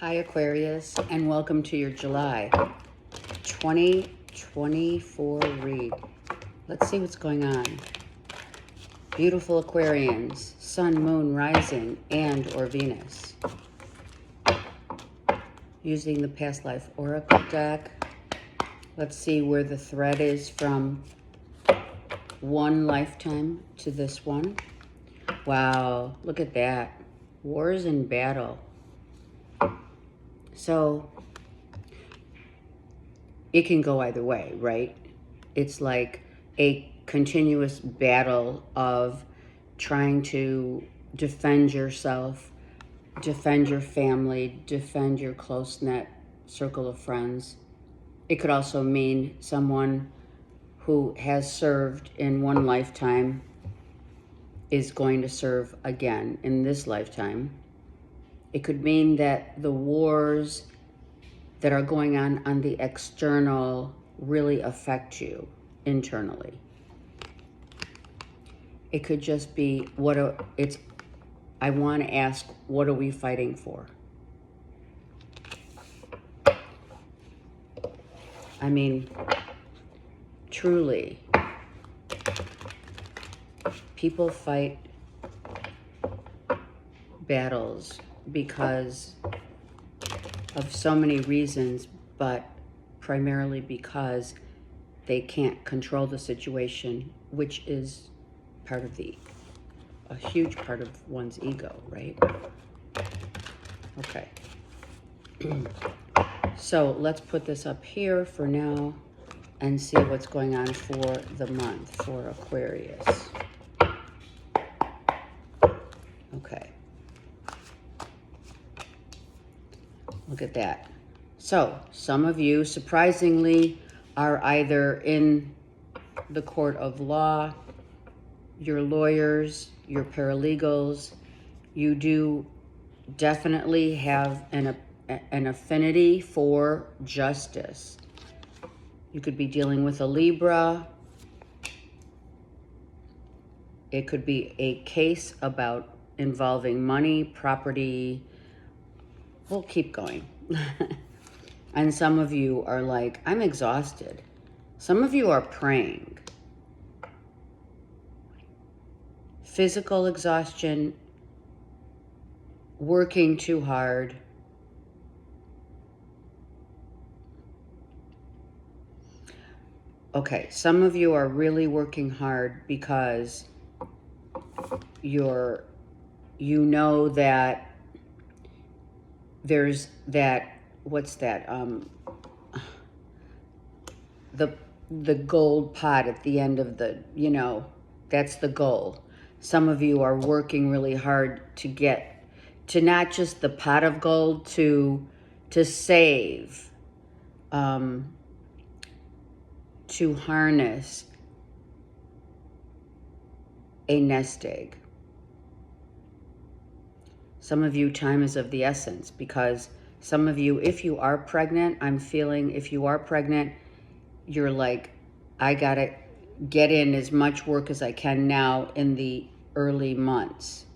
Hi Aquarius, and welcome to your July 2024 read. Let's see what's going on. Beautiful Aquarians, Sun, Moon, Rising, and or Venus. Using the Past Life Oracle deck. Let's see where the thread is from one lifetime to this one. Wow, look at that. Wars and battle. So it can go either way, right? It's like a continuous battle of trying to defend yourself, defend your family, defend your close-knit circle of friends. It could also mean someone who has served in one lifetime is going to serve again in this lifetime. It could mean that the wars that are going on the external really affect you internally. It could just be I want to ask, what are we fighting for? I mean, truly, people fight battles because of so many reasons, but primarily because they can't control the situation, which is a huge part of one's ego, right? Okay. So let's put this up here for now and see what's going on for the month for Aquarius. Okay. Look at that. So some of you, surprisingly, are either in the court of law, your lawyers, your paralegals. You do definitely have an affinity for justice. You could be dealing with a Libra. It could be a case about involving money, property. We'll keep going. And some of you are like, I'm exhausted. Some of you are praying. Physical exhaustion, working too hard. Okay, some of you are really working hard because you know that there's that, what's that, the gold pot at the end of the, that's the goal. Some of you are working really hard to get to not just the pot of gold, to save, to harness a nest egg. Some of you, time is of the essence, because some of you, if you are pregnant, I'm feeling if you are pregnant, you're like, I gotta get in as much work as I can now in the early months.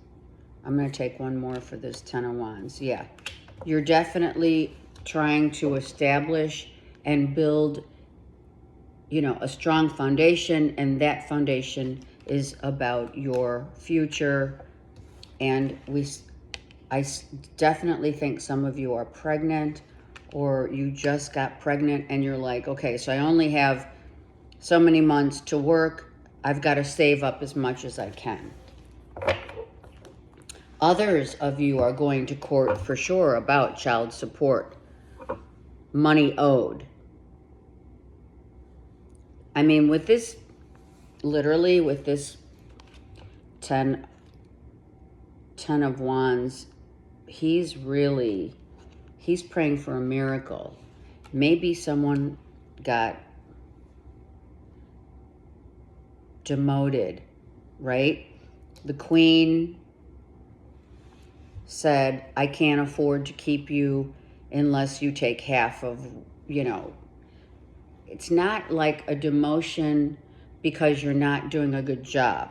I'm gonna take one more for this 10 of Wands. Yeah, you're definitely trying to establish and build, a strong foundation, and that foundation is about your future. And I definitely think some of you are pregnant, or you just got pregnant and you're like, okay, so I only have so many months to work. I've got to save up as much as I can. Others of you are going to court for sure about child support, money owed. I mean, with this, literally with this 10 of Wands, he's praying for a miracle. Maybe someone got demoted, right? The Queen said, I can't afford to keep you unless you take half of, it's not like a demotion because you're not doing a good job.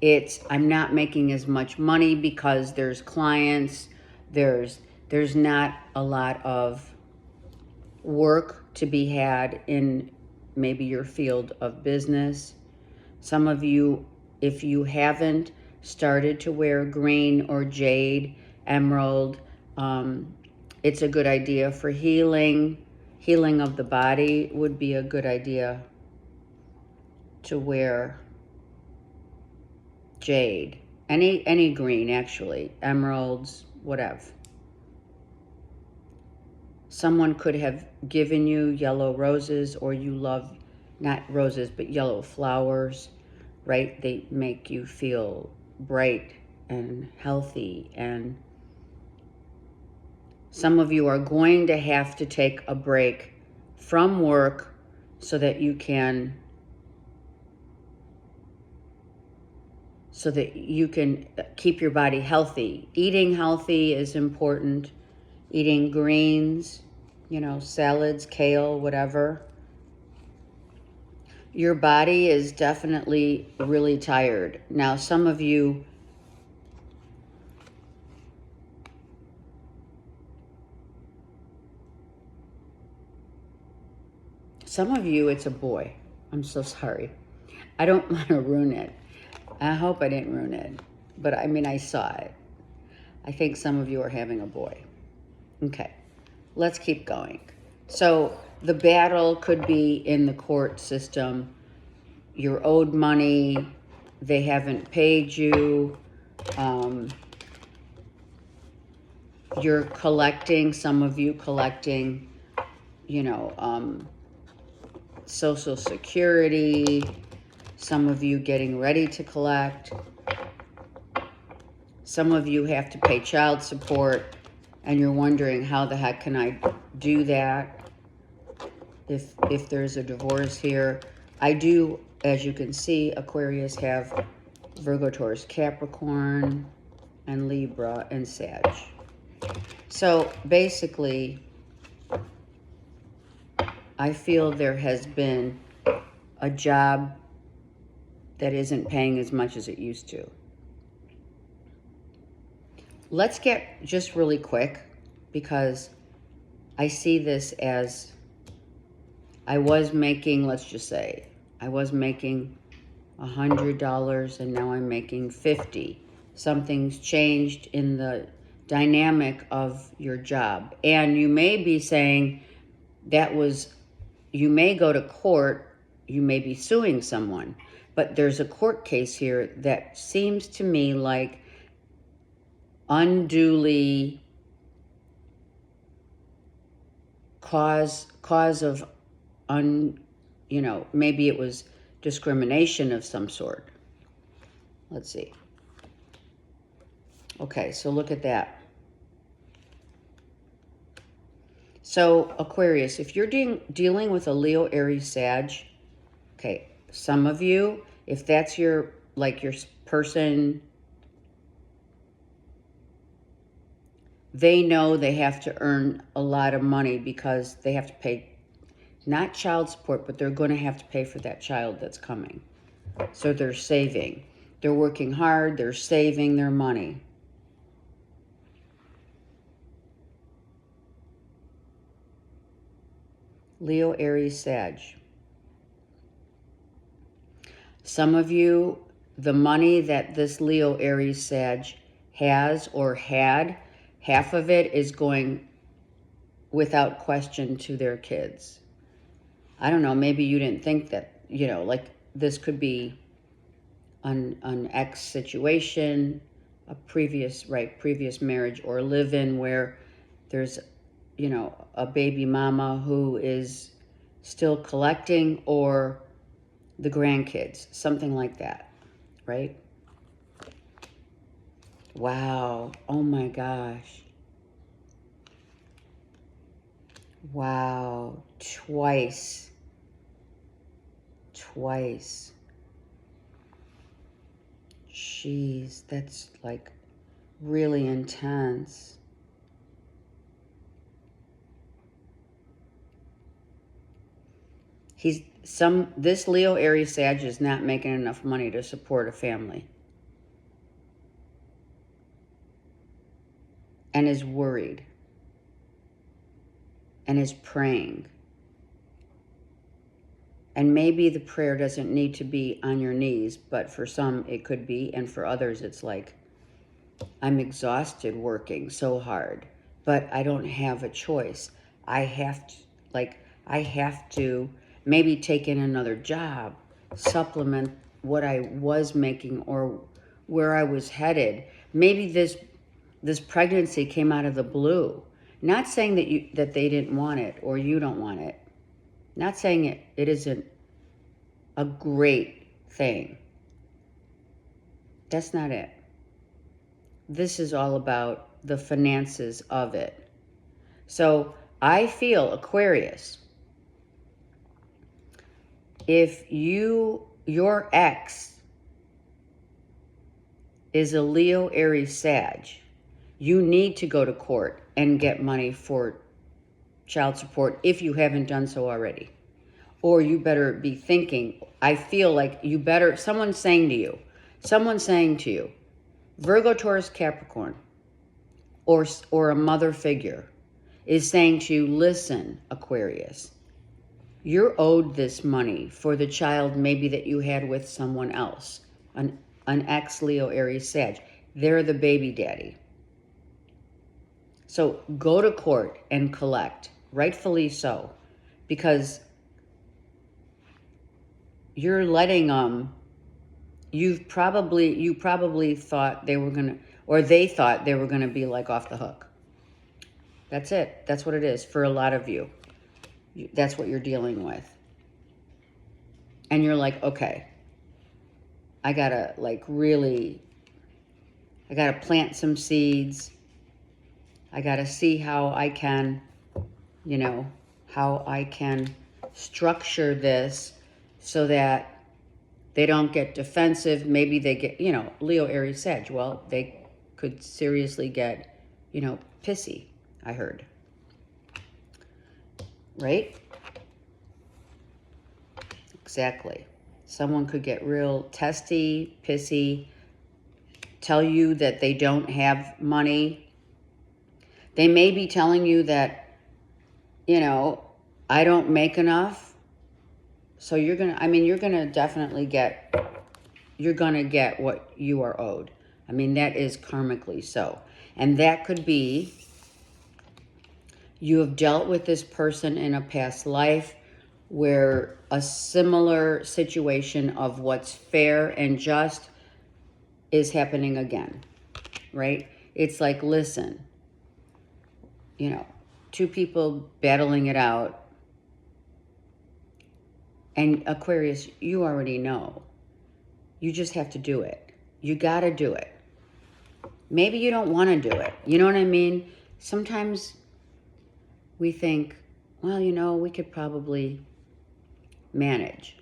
It's, I'm not making as much money because there's clients, there's There's not a lot of work to be had in maybe your field of business. Some of you, if you haven't started to wear green or jade, emerald, it's a good idea for healing. Healing of the body would be a good idea to wear jade. Any green, actually. Emeralds, whatever. Someone could have given you yellow roses, or you love, not roses, but yellow flowers, right? They make you feel bright and healthy. And some of you are going to have to take a break from work so that you can keep your body healthy. Eating healthy is important. Eating greens, salads, kale, whatever. Your body is definitely really tired. Now, some of you, it's a boy. I'm so sorry. I don't want to ruin it. I hope I didn't ruin it. But I saw it. I think some of you are having a boy. Okay, let's keep going. So the battle could be in the court system. You're owed money. They haven't paid you. You're collecting, some of you collecting, Social Security. Some of you getting ready to collect. Some of you have to pay child support, and you're wondering, how the heck can I do that if there's a divorce here? I do, as you can see, Aquarius, have Virgo, Taurus, Capricorn, and Libra, and Sag. So basically, I feel there has been a job that isn't paying as much as it used to. Let's get just really quick, because I see this as, I was making, let's just say, I was making $100 and now I'm making $50. Something's changed in the dynamic of your job. And you may be saying you may go to court, you may be suing someone, but there's a court case here that seems to me like unduly cause of maybe it was discrimination of some sort. Let's see. Okay, so look at that. So Aquarius, if you're dealing with a Leo, Aries, Sag, okay, some of you, if that's your person, they know they have to earn a lot of money because they have to pay, not child support, but they're going to have to pay for that child that's coming. So they're saving. They're working hard. They're saving their money. Leo, Aries, Sag. Some of you, the money that this Leo, Aries, Sag has or had, half of it is going without question to their kids. I don't know, maybe you didn't think that, this could be an ex situation, a previous marriage or live-in where there's, a baby mama who is still collecting, or the grandkids, something like that, right? Wow. Oh my gosh. Wow. Twice. Jeez, that's like really intense. This Leo, Aries, Sag is not making enough money to support a family. And is worried. and is praying. And maybe the prayer doesn't need to be on your knees, but for some it could be, and for others it's like, I'm exhausted working so hard, but I don't have a choice. I have to maybe take in another job, supplement what I was making or where I was headed. Maybe this pregnancy came out of the blue. Not saying that they didn't want it or you don't want it. Not saying it isn't a great thing. That's not it. This is all about the finances of it. So I feel, Aquarius, if your ex is a Leo, Aries, Sag, you need to go to court and get money for child support if you haven't done so already. Or you better be thinking, I feel like you better, someone's saying to you, Virgo, Taurus, Capricorn, or a mother figure is saying to you, listen, Aquarius, you're owed this money for the child maybe that you had with someone else, an ex-Leo, Aries, Sag. They're the baby daddy. So go to court and collect, rightfully so, because you're letting you probably thought they were gonna, or they thought they were gonna be like off the hook. That's it. That's what it is for a lot of you. That's what you're dealing with. And you're like, okay, I gotta plant some seeds. I gotta see how I can, structure this so that they don't get defensive. Maybe they get, Leo, Aries, Sag. Well, they could seriously get, pissy, I heard. Right? Exactly. Someone could get real testy, pissy, tell you that they don't have money. They may be telling you that, I don't make enough. So you're going to definitely get what you are owed. I mean, that is karmically so. And that could be you have dealt with this person in a past life where a similar situation of what's fair and just is happening again, right? It's like, listen, two people battling it out. And Aquarius, you already know. You just have to do it. You got to do it. Maybe you don't want to do it. You know what I mean? Sometimes we think, well, we could probably manage.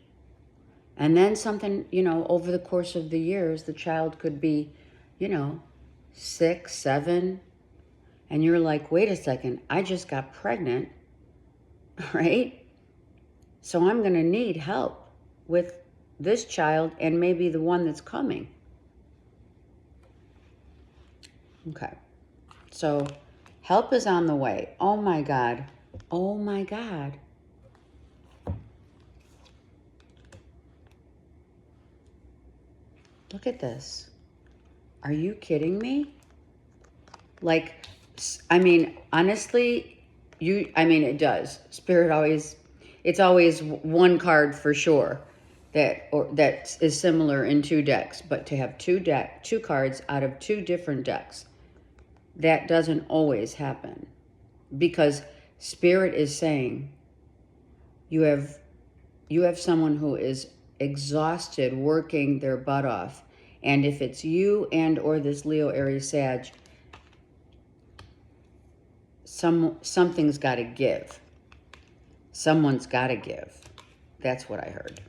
And then something, over the course of the years, the child could be, 6, 7. And you're like, wait a second, I just got pregnant, right? So I'm going to need help with this child and maybe the one that's coming. Okay. So help is on the way. Oh my God. Oh my God. Look at this. Are you kidding me? Like, honestly, it does. Spirit always, it's always one card for sure that is similar in two decks, but to have two cards out of two different decks, that doesn't always happen, because Spirit is saying you have someone who is exhausted working their butt off, and if it's you and or this Leo, Aries, Sag, something's got to give. Someone's got to give. That's what I heard.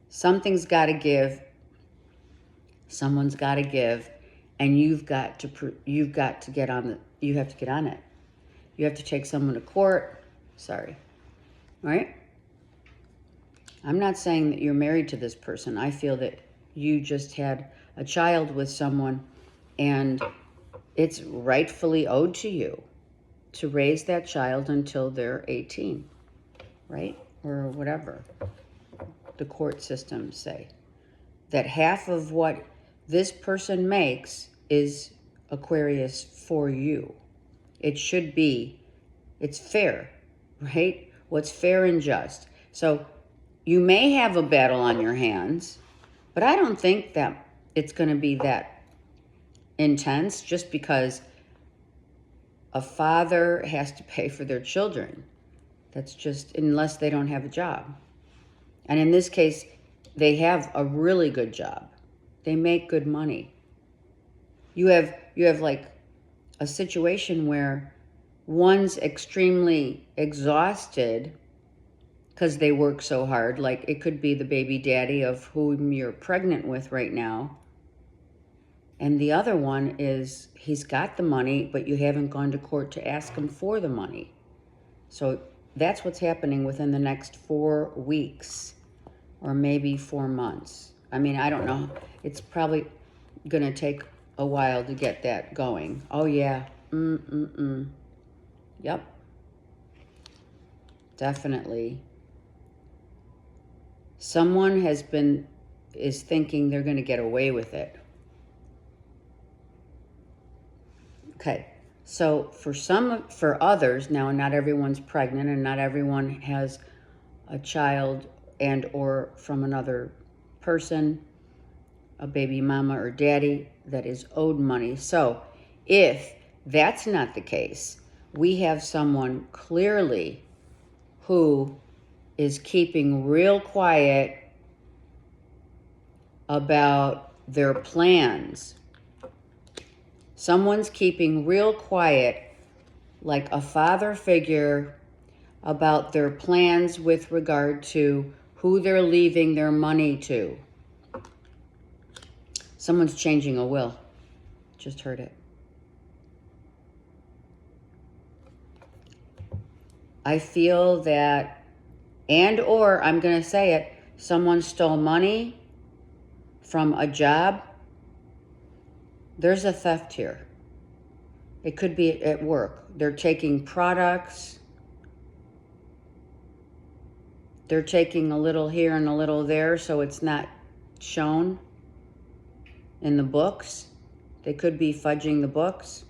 Something's got to give. Someone's got to give, and you have to get on it. You have to take someone to court. Sorry. All right? I'm not saying that you're married to this person. I feel that you just had a child with someone and it's rightfully owed to you. to raise that child until they're 18, right? Or whatever the court systems say. That half of what this person makes is Aquarius for you. It should be, it's fair, right? What's fair and just. So you may have a battle on your hands, but I don't think that it's going to be that intense just because a father has to pay for their children. That's just, unless they don't have a job. And in this case, they have a really good job. They make good money. You have like a situation where one's extremely exhausted because they work so hard. Like it could be the baby daddy of whom you're pregnant with right now. And the other one is he's got the money, but you haven't gone to court to ask him for the money. So that's what's happening within the next 4 weeks or maybe 4 months. I mean, I don't know. It's probably going to take a while to get that going. Oh, yeah. Yep. Definitely. Someone is thinking they're going to get away with it. Okay. So for others, now not everyone's pregnant and not everyone has a child and or from another person, a baby mama or daddy that is owed money. So if that's not the case, we have someone clearly who is keeping real quiet about their plans. Someone's keeping real quiet, like a father figure, about their plans with regard to who they're leaving their money to. Someone's changing a will. Just heard it. I feel that, and or I'm going to say it, someone stole money from a job. There's a theft here. It could be at work. They're taking products. They're taking a little here and a little there, so it's not shown in the books. They could be fudging the books.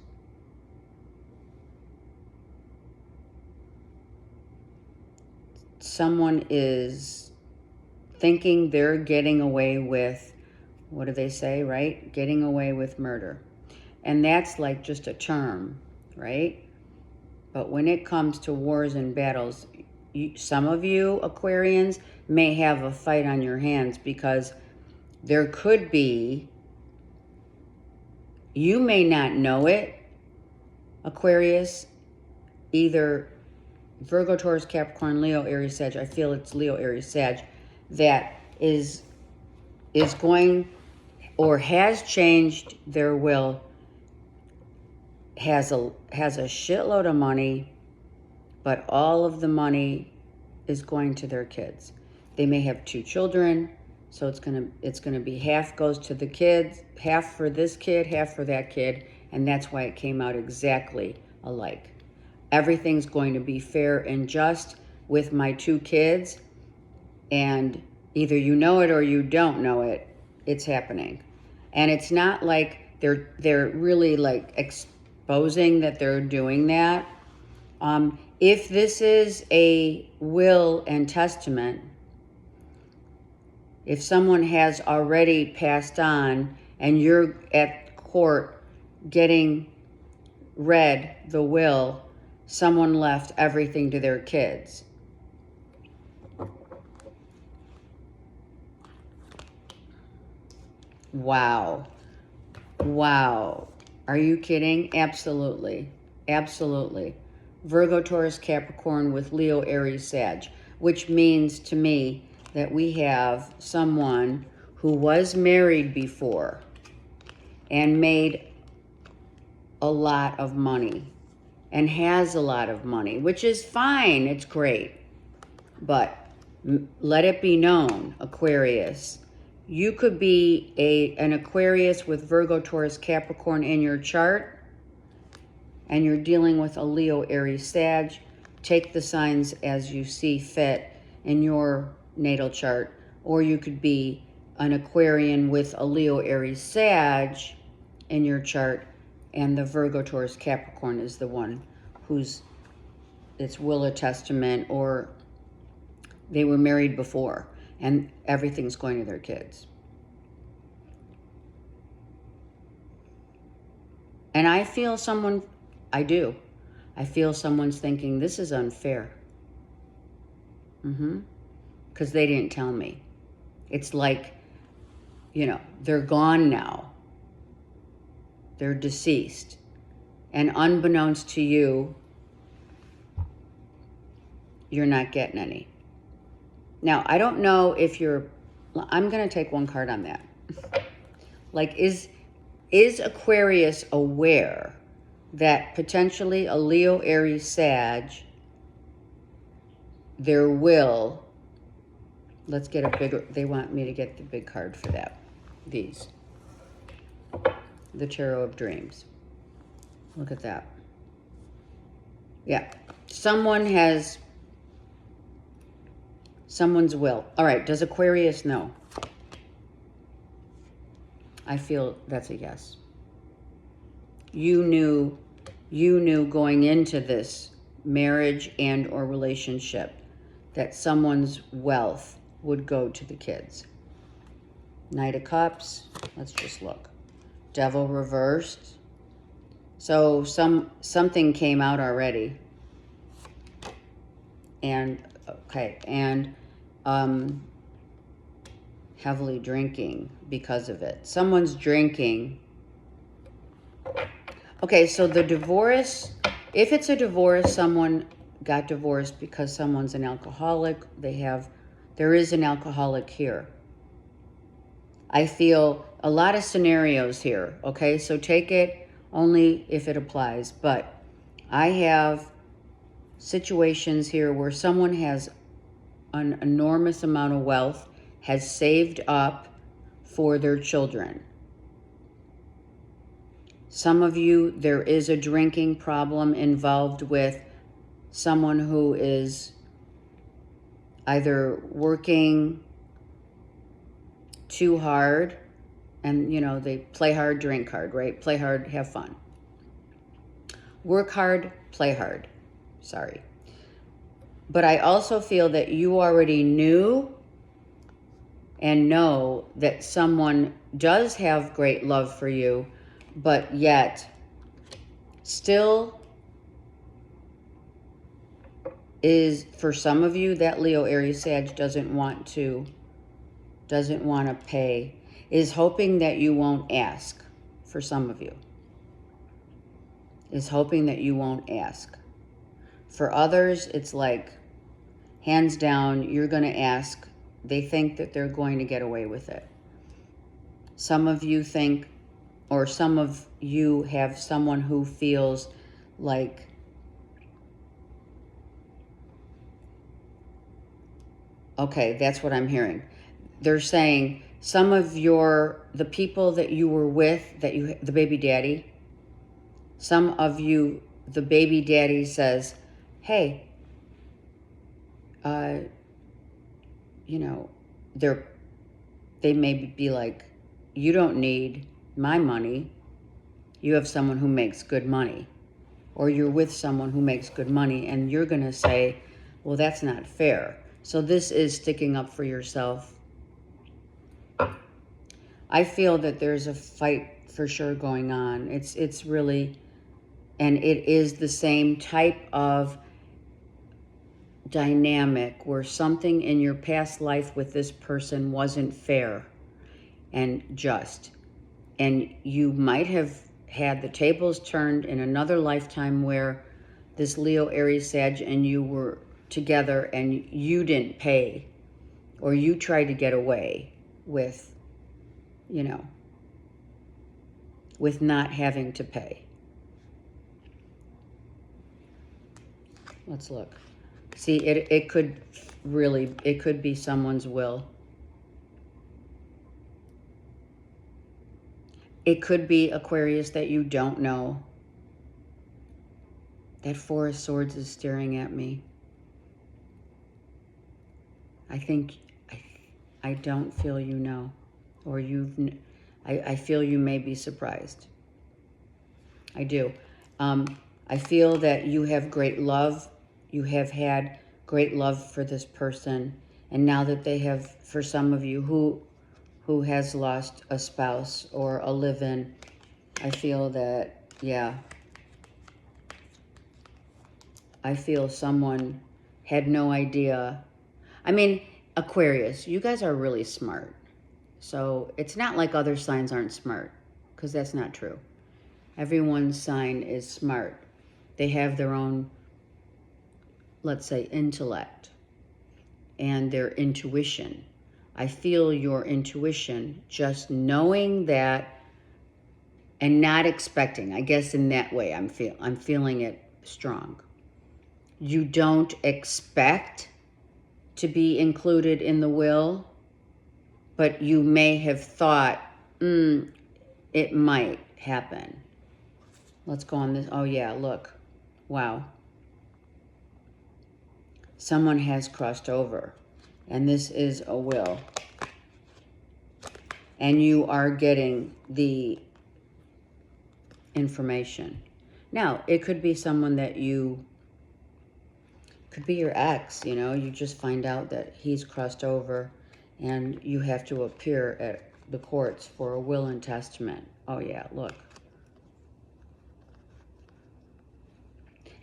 Someone is thinking they're getting away with, what do they say, right? Getting away with murder. And that's like just a term, right? But when it comes to wars and battles, some of you Aquarians may have a fight on your hands because there could be, you may not know it, Aquarius, either Virgo, Taurus, Capricorn, Leo, Aries, Sag. I feel it's Leo, Aries, Sag that is going or has changed their will, has a shitload of money, but all of the money is going to their kids. They may have 2 children, so it's gonna be half goes to the kids, half for this kid, half for that kid, and that's why it came out exactly alike. Everything's going to be fair and just with my 2 kids, and either you know it or you don't know it, it's happening. And it's not like they're really like exposing that they're doing that. If this is a will and testament, if someone has already passed on and you're at court getting read the will, someone left everything to their kids. Wow. Wow. Are you kidding? Absolutely. Absolutely. Virgo, Taurus, Capricorn with Leo, Aries, Sag, which means to me that we have someone who was married before and made a lot of money and has a lot of money, which is fine. It's great. But let it be known, Aquarius, you could be an Aquarius with Virgo, Taurus, Capricorn in your chart, and you're dealing with a Leo, Aries, Sag, take the signs as you see fit in your natal chart. Or you could be an Aquarian with a Leo, Aries, Sag in your chart, and the Virgo, Taurus, Capricorn is the one who's, it's will of testament, or they were married before and everything's going to their kids. And I feel someone, I do. I feel someone's thinking, this is unfair. Because they didn't tell me. It's like, you know, they're gone now. They're deceased. And unbeknownst to you, you're not getting any. Now, I don't know if you're, I'm going to take one card on that. Like, is Aquarius aware that potentially a Leo, Aries, Sag, their will, let's get a bigger, they want me to get the big card for that. These. The Tarot of Dreams. Look at that. Yeah. Someone has, someone's will. All right. Does Aquarius know? I feel that's a yes. You knew going into this marriage and or relationship that someone's wealth would go to the kids. Knight of Cups. Let's just look. Devil reversed. So something came out already. And okay, and heavily drinking because of it. Someone's drinking. Okay, so the divorce, if it's a divorce, someone got divorced because someone's an alcoholic. There is an alcoholic here. I feel a lot of scenarios here, okay? So take it only if it applies. But I have situations here where someone has an enormous amount of wealth, has saved up for their children. Some of you, there is a drinking problem involved with someone who is either working too hard, and you know, they play hard, drink hard, right? Play hard, have fun. Work hard, play hard. Sorry. But I also feel that you already knew and know that someone does have great love for you, but yet still is, for some of you, that Leo, Aries, Sag doesn't want to pay, is hoping that you won't ask. For some of you, is hoping that you won't ask. For others, it's like, hands down, you're going to ask. They think that they're going to get away with it. Some of you think, or some of you have someone who feels like okay, that's what I'm hearing. They're saying some of the people that you were with, the baby daddy, some of you, the baby daddy says, hey, you know, they may be like, you don't need my money. You have someone who makes good money. Or you're with someone who makes good money, and you're going to say, well, that's not fair. So this is sticking up for yourself. I feel that there's a fight for sure going on. It's really, and it is the same type of dynamic where something in your past life with this person wasn't fair and just. And you might have had the tables turned in another lifetime where this Leo, Aries, Sag, and you were together and you didn't pay, or you tried to get away with, you know, with not having to pay. Let's look. See, it could be someone's will. It could be Aquarius that you don't know. That Four of Swords is staring at me. I think, I don't feel you know, or I feel you may be surprised. I do. I feel that you have great love. You have had great love for this person. And now that they have, for some of you who has lost a spouse or a live-in, I feel that, yeah, I feel someone had no idea. I mean, Aquarius, you guys are really smart. So it's not like other signs aren't smart, because that's not true. Everyone's sign is smart. They have their own, let's say, intellect and their intuition. I feel your intuition, just knowing that and not expecting. I guess in that way, I'm feeling it strong. You don't expect to be included in the will, but you may have thought, it might happen. Let's go on this. Oh yeah, look. Wow. Someone has crossed over, and this is a will. And you are getting the information. Now, it could be someone that could be your ex, you know, you just find out that he's crossed over and you have to appear at the courts for a will and testament. Oh yeah, look.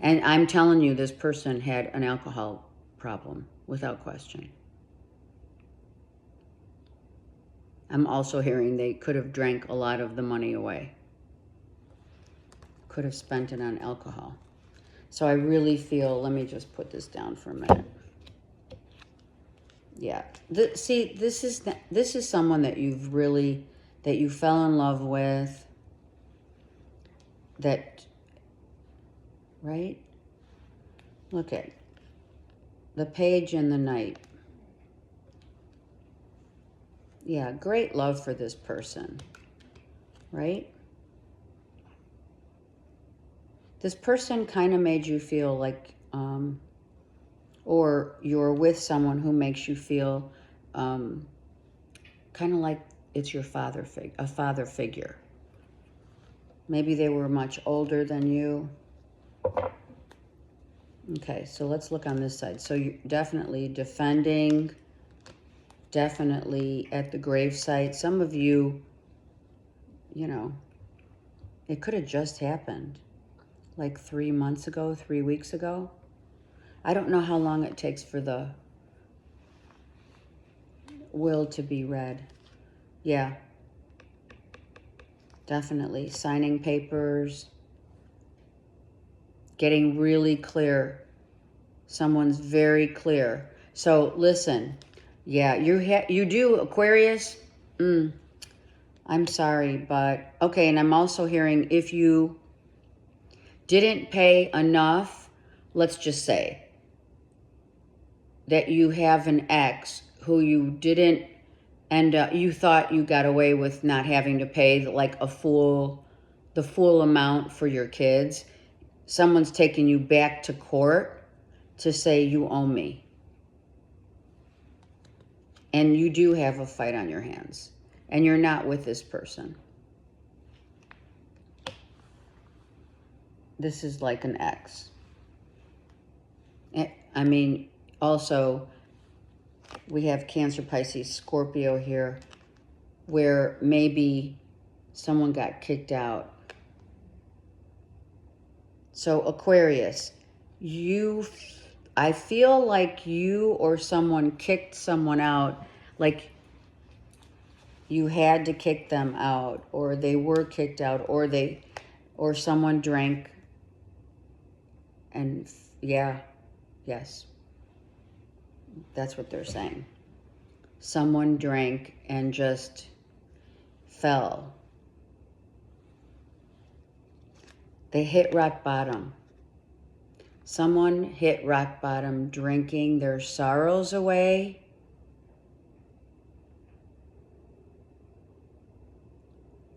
And I'm telling you, this person had an alcohol problem, without question. I'm also hearing they could have drank a lot of the money away. Could have spent it on alcohol. So I really feel, let me just put this down for a minute. Yeah. See, this is someone that that you fell in love with, that, right? Look at the Page and the Knight. Yeah, great love for this person, right? This person kind of made you feel like, or you're with someone who makes you feel kind of like it's your a father figure. Maybe they were much older than you. Okay, so let's look on this side. So you're definitely defending, definitely at the gravesite. Some of you, you know, it could have just happened like 3 months ago, 3 weeks ago. I don't know how long it takes for the will to be read. Yeah, definitely. Signing papers, getting really clear. Someone's very clear. So listen, yeah, you do, Aquarius. I'm sorry, but okay. And I'm also hearing if you didn't pay enough, let's just say that you have an ex who you didn't end up, you thought you got away with not having to pay like the full amount for your kids. Someone's taking you back to court to say you owe me. And you do have a fight on your hands. And you're not with this person. This is like an ex. I mean, also, we have Cancer, Pisces, Scorpio here, where maybe someone got kicked out. So Aquarius, I feel like you or someone kicked someone out, like you had to kick them out, or they were kicked out, or someone drank. And yeah, yes, that's what they're saying. Someone drank and just fell. They hit rock bottom. Someone hit rock bottom drinking their sorrows away.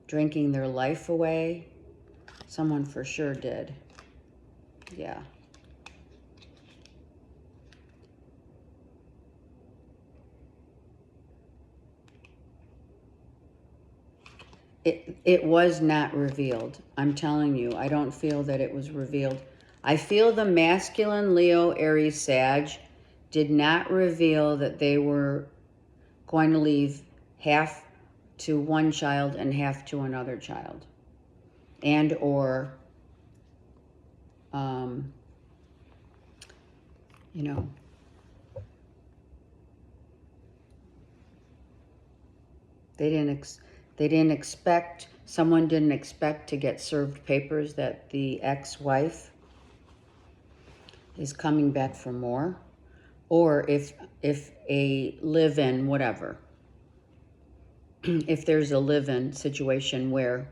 Drinking their life away. Someone for sure did. Yeah. It was not revealed. I'm telling you, I don't feel that it was revealed. I feel the masculine Leo, Aries, Sag did not reveal that they were going to leave half to one child and half to another child. And or, you know, they didn't expect, someone didn't expect to get served papers that the ex-wife is coming back for more, or if a live-in, whatever, if there's a live-in situation where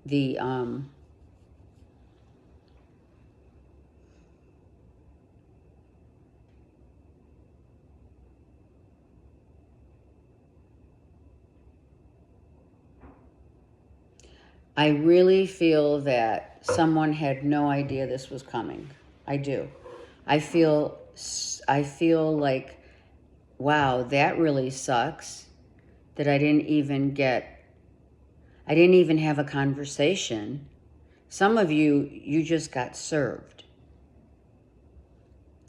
the I really feel that someone had no idea this was coming. I do. I feel like, wow, that really sucks that I didn't even have a conversation. Some of you just got served.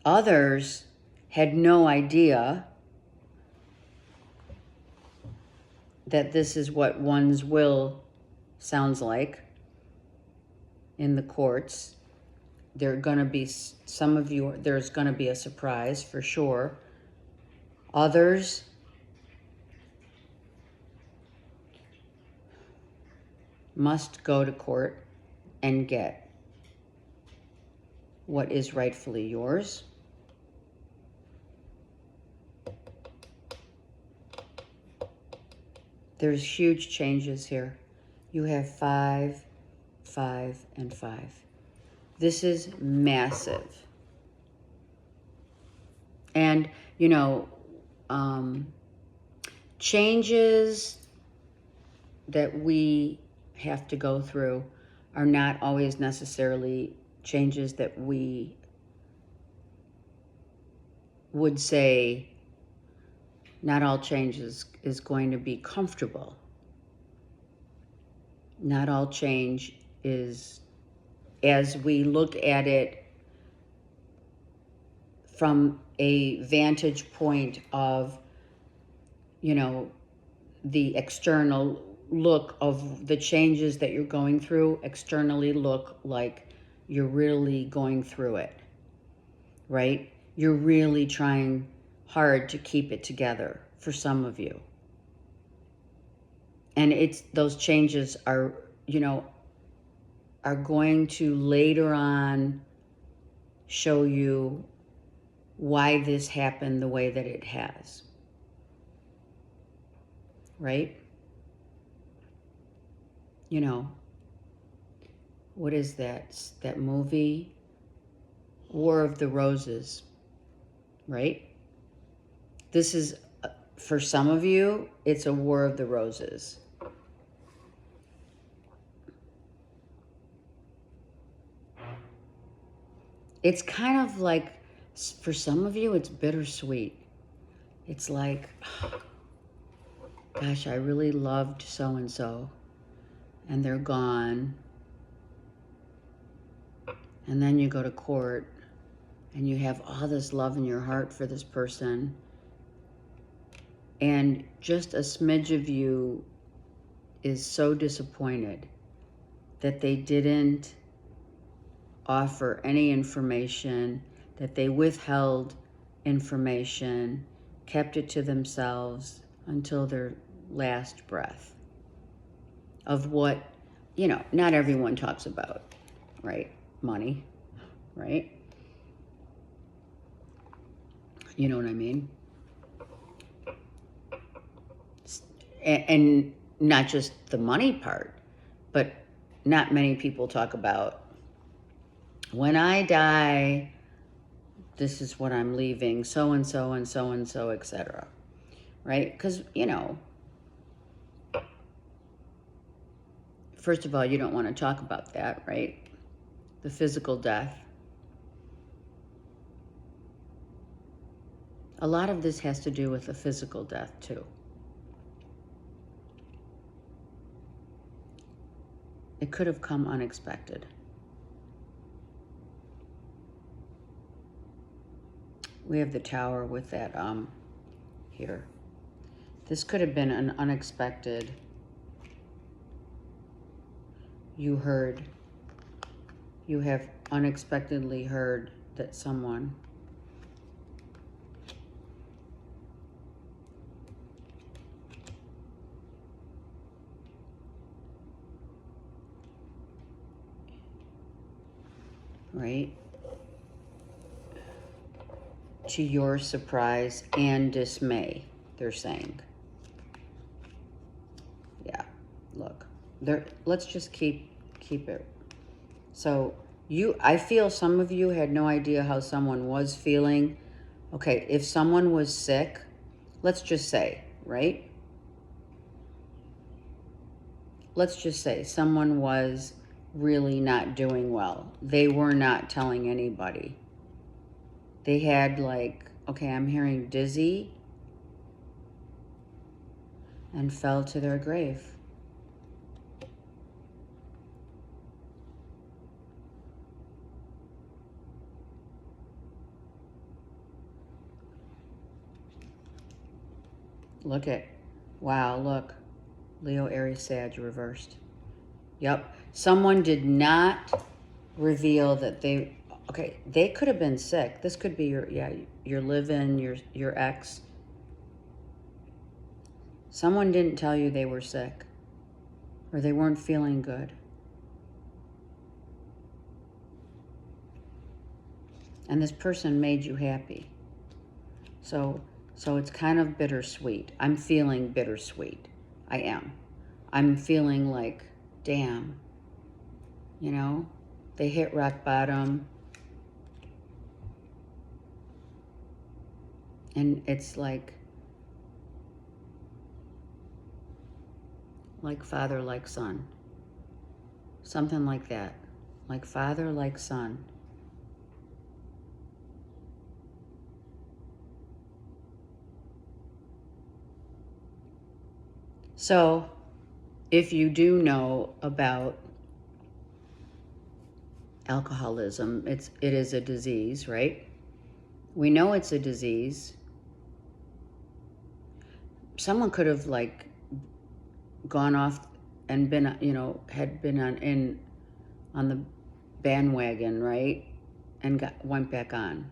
Others had no idea that this is what one's will sounds like in the courts. There are going to be some of you, there's going to be a surprise for sure. Others must go to court and get what is rightfully yours. There's huge changes here. You have 5, 5, and 5. This is massive. And, you know, changes that we have to go through are not always necessarily changes that we would say, not all changes is going to be comfortable. Not all change is, as we look at it from a vantage point of, you know, the external look of the changes that you're going through, externally look like you're really going through it, right? You're really trying hard to keep it together for some of you. And it's, those changes are, you know, are going to later on show you why this happened the way that it has. Right? You know, what is that? That movie? War of the Roses. Right? This is, for some of you, it's a War of the Roses. It's kind of like, for some of you, it's bittersweet. It's like, gosh, I really loved so-and-so, and they're gone. And then you go to court, and you have all this love in your heart for this person, and just a smidge of you is so disappointed that they didn't offer any information, that they withheld information, kept it to themselves until their last breath of what, you know, not everyone talks about, right? Money, right? You know what I mean? And not just the money part, but not many people talk about, when I die, this is what I'm leaving, so-and-so and so-and-so, etc. Right? Because, you know, first of all, you don't want to talk about that, right? the physical death. A lot of this has to do with the physical death too. It could have come unexpected. We have the Tower with that here. This could have been an unexpected. You have unexpectedly heard that someone right? To your surprise and dismay, they're saying. Yeah, look. Let's just keep it. So I feel some of you had no idea how someone was feeling. Okay, if someone was sick, let's just say, right? Let's just say someone was really not doing well. They were not telling anybody. They had like, okay, I'm hearing dizzy and fell to their grave. Look at, wow, look. Leo, Aries, Sag reversed. Yep. Someone did not reveal that they, okay, they could have been sick. This could be your live-in, your ex. Someone didn't tell you they were sick or they weren't feeling good. And this person made you happy. So it's kind of bittersweet. I'm feeling bittersweet. I am. I'm feeling like, damn, you know, they hit rock bottom. And it's like father, like son. Something like that. Like father, like son. So, if you do know about alcoholism, it is a disease, right? We know it's a disease. Someone could have like gone off and been, you know, had been on the bandwagon, right? And went back on.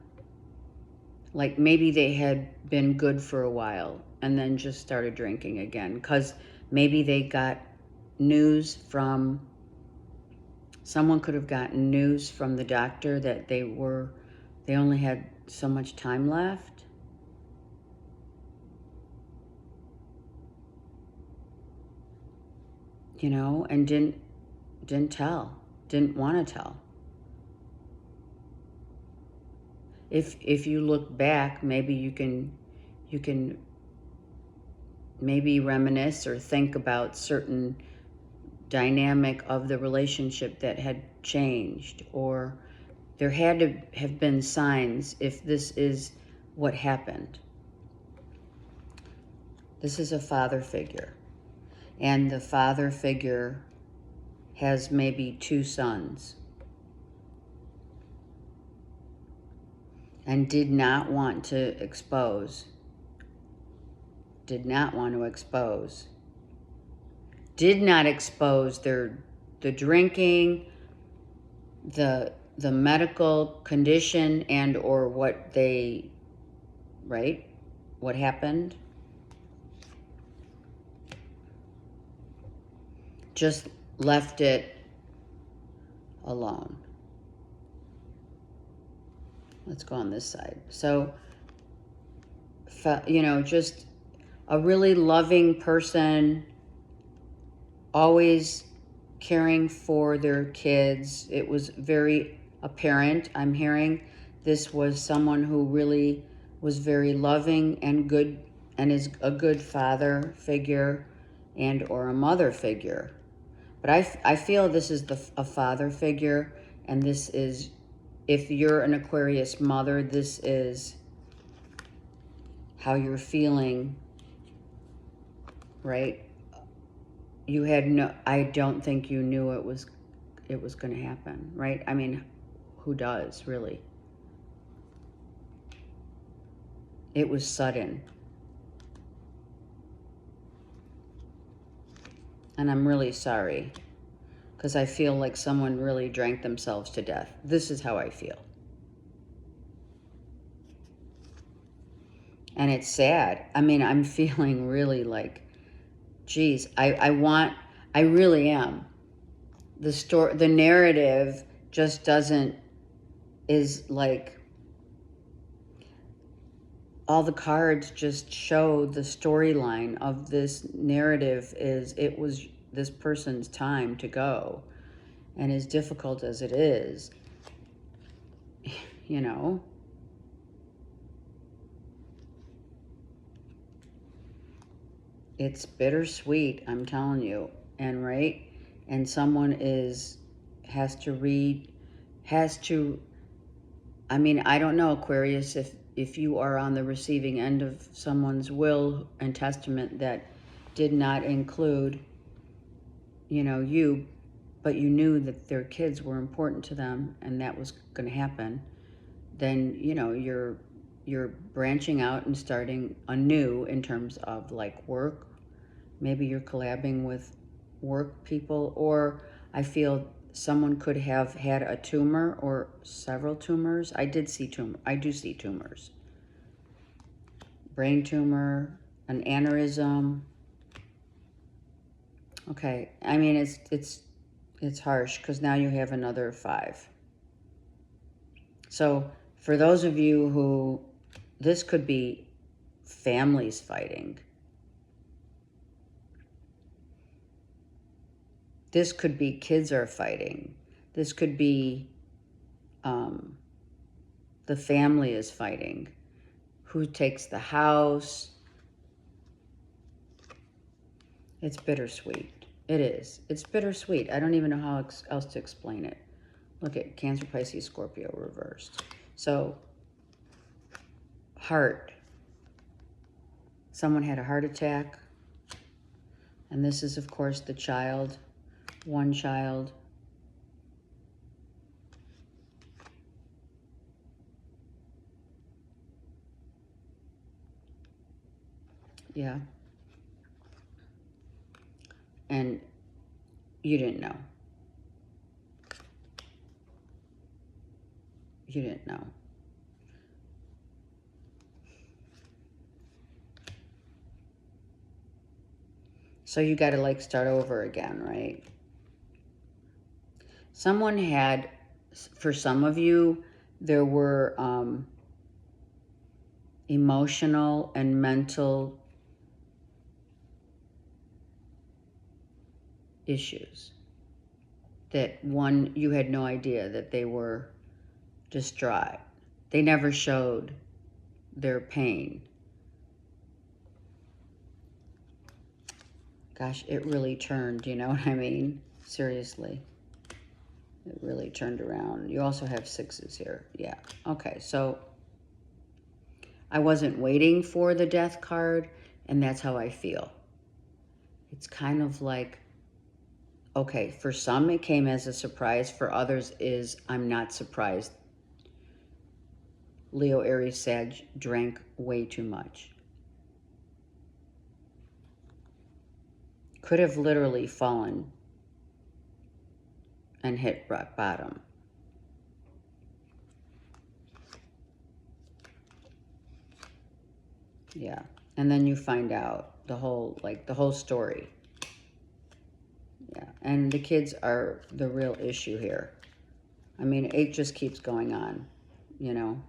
Like maybe they had been good for a while and then just started drinking again because maybe they got news from, someone could have gotten news from the doctor that they only had so much time left. You know, and didn't want to tell. If you look back, maybe you can maybe reminisce or think about certain dynamic of the relationship that had changed, or there had to have been signs if this is what happened. This is a father figure, and the father figure has maybe 2 sons and did not want to expose, did not expose the drinking, the medical condition, and or what they, right, what happened. Just left it alone. Let's go on this side. So, you know, just a really loving person, always caring for their kids. It was very apparent. I'm hearing this was someone who really was very loving and good, and is a good father figure and or a mother figure. But I feel this is a father figure And this is, if you're an Aquarius mother, this is how you're feeling, right? You had no, I don't think you knew it was going to happen, right? I mean, who does, really? It was sudden. And I'm really sorry, because I feel like someone really drank themselves to death. This is how I feel. And it's sad. I mean, I'm feeling really like, geez, I really am. The narrative just doesn't, is like, all the cards just show the storyline of this narrative is, it was this person's time to go. And as difficult as it is, you know, it's bittersweet, I'm telling you. And right, and someone has to, I mean, I don't know, Aquarius, if you are on the receiving end of someone's will and testament that did not include, you know, you, but you knew that their kids were important to them and that was going to happen, then, you know, you're branching out and starting anew in terms of like work. Maybe you're collabing with work people, or I feel someone could have had a tumor or several tumors. I do see tumors. Brain tumor, an aneurysm. Okay, I mean, it's harsh because now you have another 5. So for those of you who, this could be families fighting. This could be kids are fighting. This could be the family is fighting. Who takes the house? It's bittersweet. It is. It's bittersweet. I don't even know how else to explain it. Look at Cancer, Pisces, Scorpio reversed. So, heart. Someone had a heart attack. And this is, of course, the child. One child. Yeah. And you didn't know. You didn't know. So you got to like start over again, right? Someone had, for some of you, there were emotional and mental issues that you had no idea that they were distraught. They never showed their pain. Gosh, it really turned, you know what I mean? Seriously. It really turned around. You also have 6s here. Yeah. Okay, so I wasn't waiting for the death card, and that's how I feel. It's kind of like, okay, for some it came as a surprise. For others is, I'm not surprised. Leo, Aries, Sag drank way too much. Could have literally fallen and hit rock bottom. Yeah. And then you find out the whole story. Yeah. And the kids are the real issue here. I mean, it just keeps going on, you know.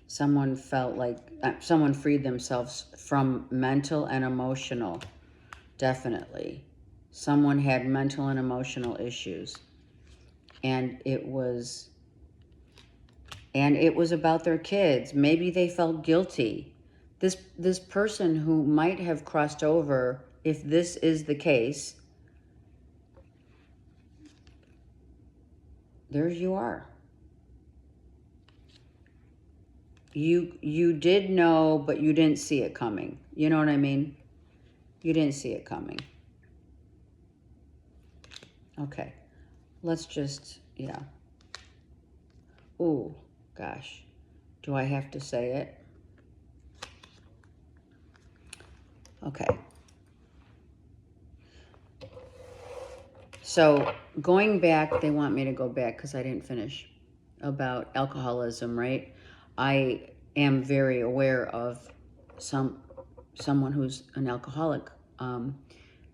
Someone felt like, someone freed themselves from mental and emotional, definitely. Someone had mental and emotional issues. And it was about their kids. Maybe they felt guilty. This person who might have crossed over, if this is the case, there you are. You did know, but you didn't see it coming. You know what I mean? You didn't see it coming. Okay. Let's just, yeah. Ooh, gosh. Do I have to say it? Okay. So going back, they want me to go back because I didn't finish about alcoholism, right? I am very aware of someone who's an alcoholic,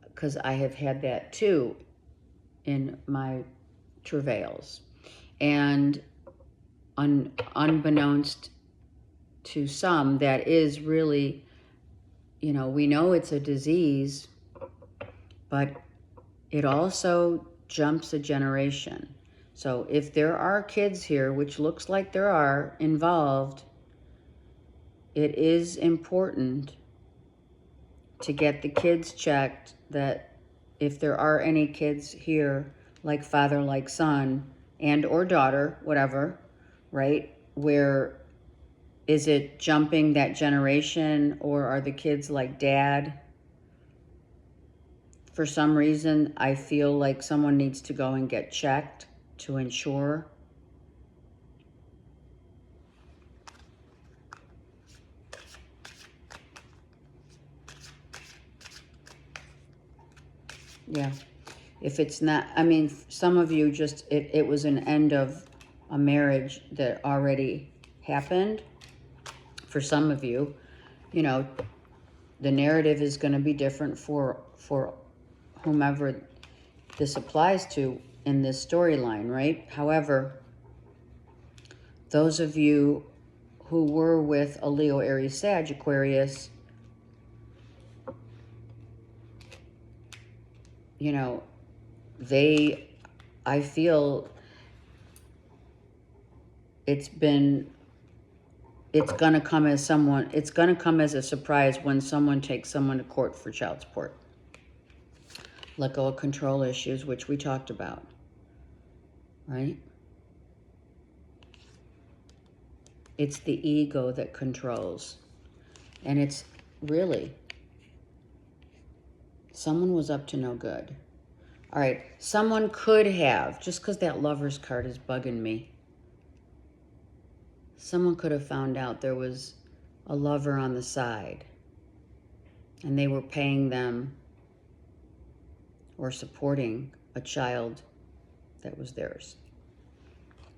because I have had that too in my travails. And unbeknownst to some, that is really, we know it's a disease, but it also jumps a generation. So if there are kids here, which looks like there are involved, it is important to get the kids checked, that if there are any kids here, like father, like son, and or daughter, whatever, right? Where is it jumping that generation, or are the kids like dad? For some reason, I feel like someone needs to go and get checked to ensure. Yeah. If it's not, I mean, some of you just, it was an end of a marriage that already happened. For some of you, the narrative is going to be different for whomever this applies to in this storyline, right? However, those of you who were with a Leo, Aries, Sag, Aquarius, I feel it's going to come as a surprise when someone takes someone to court for child support. Let go of control issues, which we talked about, right? It's the ego that controls. And it's really, someone was up to no good. All right, someone could have, just because that Lover's card is bugging me, someone could have found out there was a lover on the side and they were paying them or supporting a child that was theirs.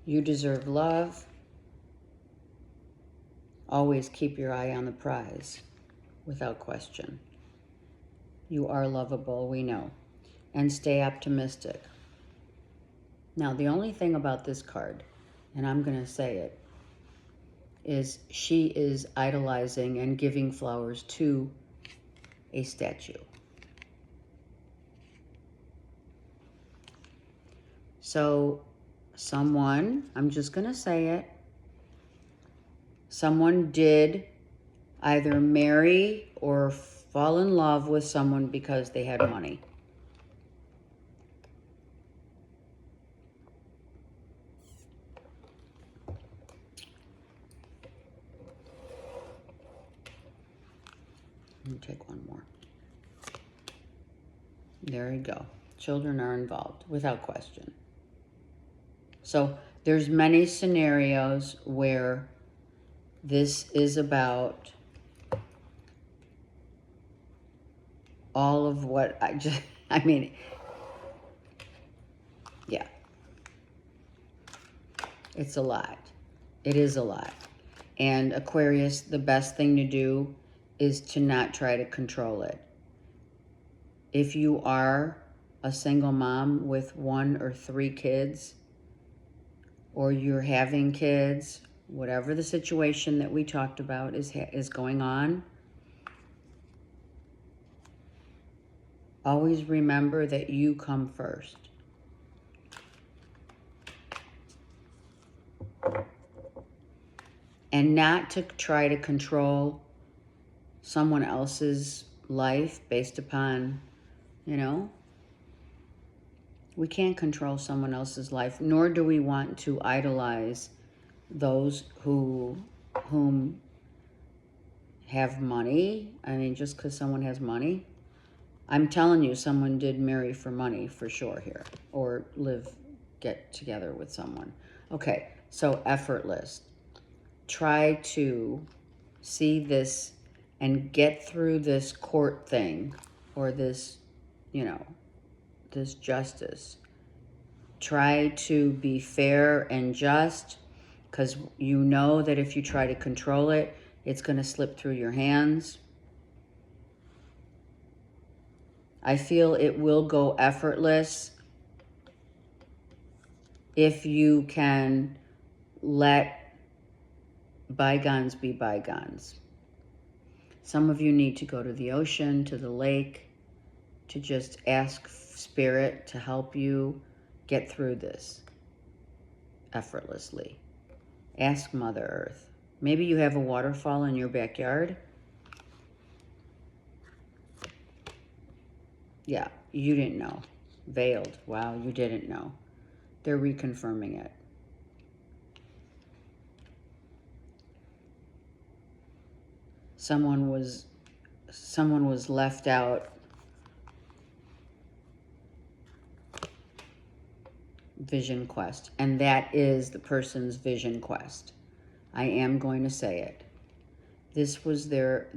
You deserve love. Always keep your eye on the prize, without question. You are lovable, we know. And stay optimistic. Now, the only thing about this card, and I'm going to say it, is she is idolizing and giving flowers to a statue. So someone, I'm just going to say it, someone did either marry or fall in love with someone because they had money. Let me take one more. There you go. Children are involved, without question. So there's many scenarios where this is about all of what yeah. It's a lot. It is a lot. And Aquarius, the best thing to do is to not try to control it. If you are a single mom with 1 or 3 kids, or you're having kids, whatever the situation that we talked about is going on, always remember that you come first. And not to try to control someone else's life based upon, We can't control someone else's life, nor do we want to idolize those whom have money. I mean, just because someone has money. I'm telling you, someone did marry for money for sure here, or get together with someone. Okay, so effortless. Try to see this and get through this court thing, or this, this justice. Try to be fair and just, because you know that if you try to control it, it's going to slip through your hands. I feel it will go effortless if you can let bygones be bygones. Some of you need to go to the ocean, to the lake, to just ask Spirit to help you get through this effortlessly. Ask Mother Earth. Maybe you have a waterfall in your backyard. Yeah, you didn't know. Veiled. Wow, you didn't know. They're reconfirming it. Someone was left out. Vision quest. And that is the person's vision quest. I am going to say it. This was the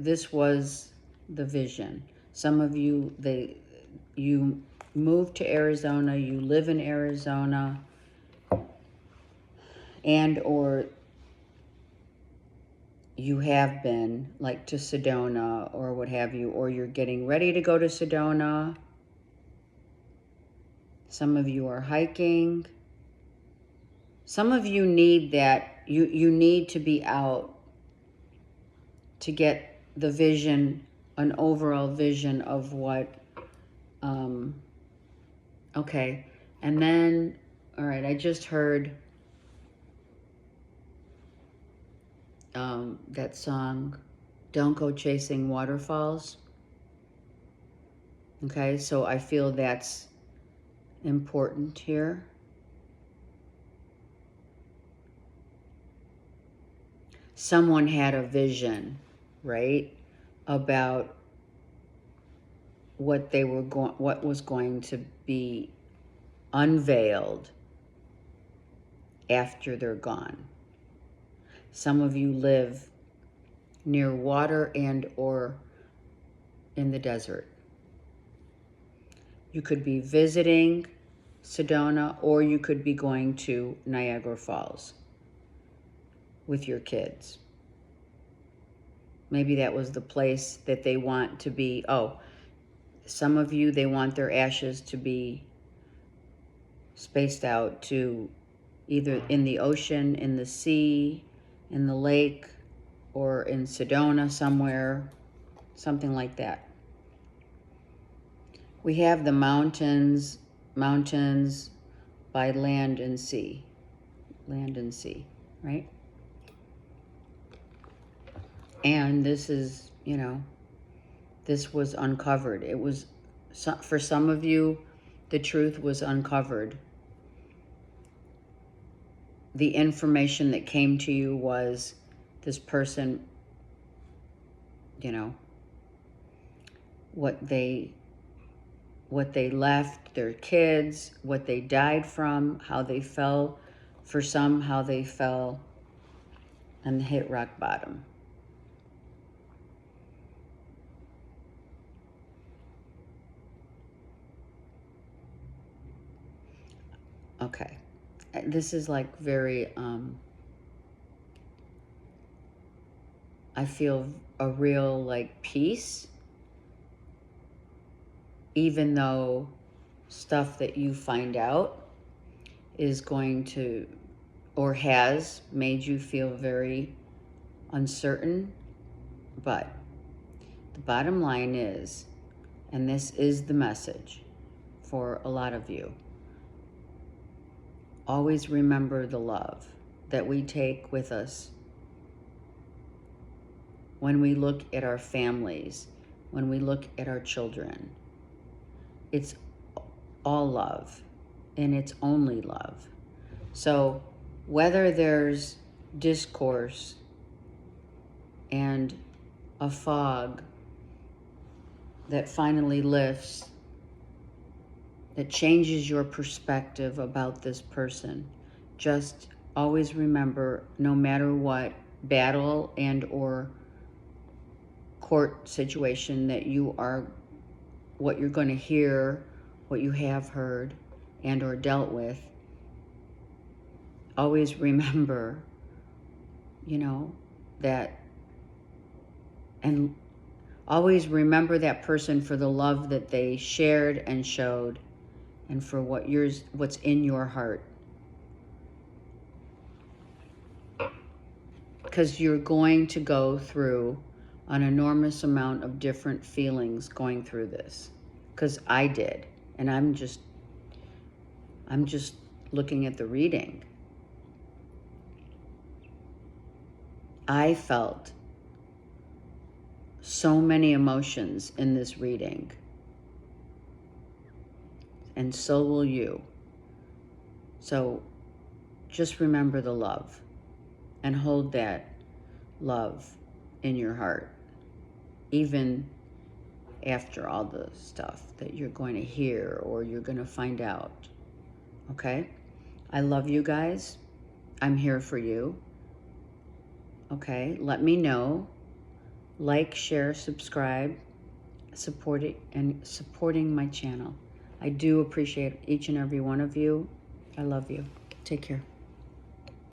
vision. Some of you, you moved to Arizona, you live in Arizona, and or you have been, like, to Sedona or what have you, or you're getting ready to go to Sedona. Some of you are hiking. Some of you need that. You need to be out to get the vision, an overall vision of what, okay. And then, all right, I just heard that song, Don't Go Chasing Waterfalls. Okay, so I feel that's important here. Someone had a vision, right, about what was going to be unveiled after they're gone. Some of you live near water and or in the desert. You could be visiting Sedona, or you could be going to Niagara Falls with your kids. Maybe that was the place that they want to be. Oh, some of you, they want their ashes to be spaced out to either in the ocean, in the sea, in the lake, or in Sedona somewhere, something like that. We have the mountains by land and sea, right? And this is, this was uncovered. It was, for some of you, the truth was uncovered. The information that came to you was this person, what they left, their kids, what they died from, how they fell. For some, how they fell and hit rock bottom. Okay. This is like very, I feel a real like peace, even though stuff that you find out is going to, or has made you feel very uncertain. But the bottom line is, and this is the message for a lot of you, always remember the love that we take with us when we look at our families, when we look at our children. It's all love. and it's only love. So whether there's discourse and a fog that finally lifts, that changes your perspective about this person, just always remember, no matter what battle and or court situation that you are, what you're going to hear, what you have heard and or dealt with, always remember, you know, that, and always remember that person for the love that they shared and showed, and for what's in your heart. Because you're going to go through an enormous amount of different feelings going through this. Because I did. And I'm just looking at the reading. I felt so many emotions in this reading. And so will you. So just remember the love and hold that love in your heart, even after all the stuff that you're going to hear or you're going to find out. Okay? I love you guys. I'm here for you. Okay? Let me know. Like, share, subscribe, supporting my channel. I do appreciate each and every one of you. I love you. Take care.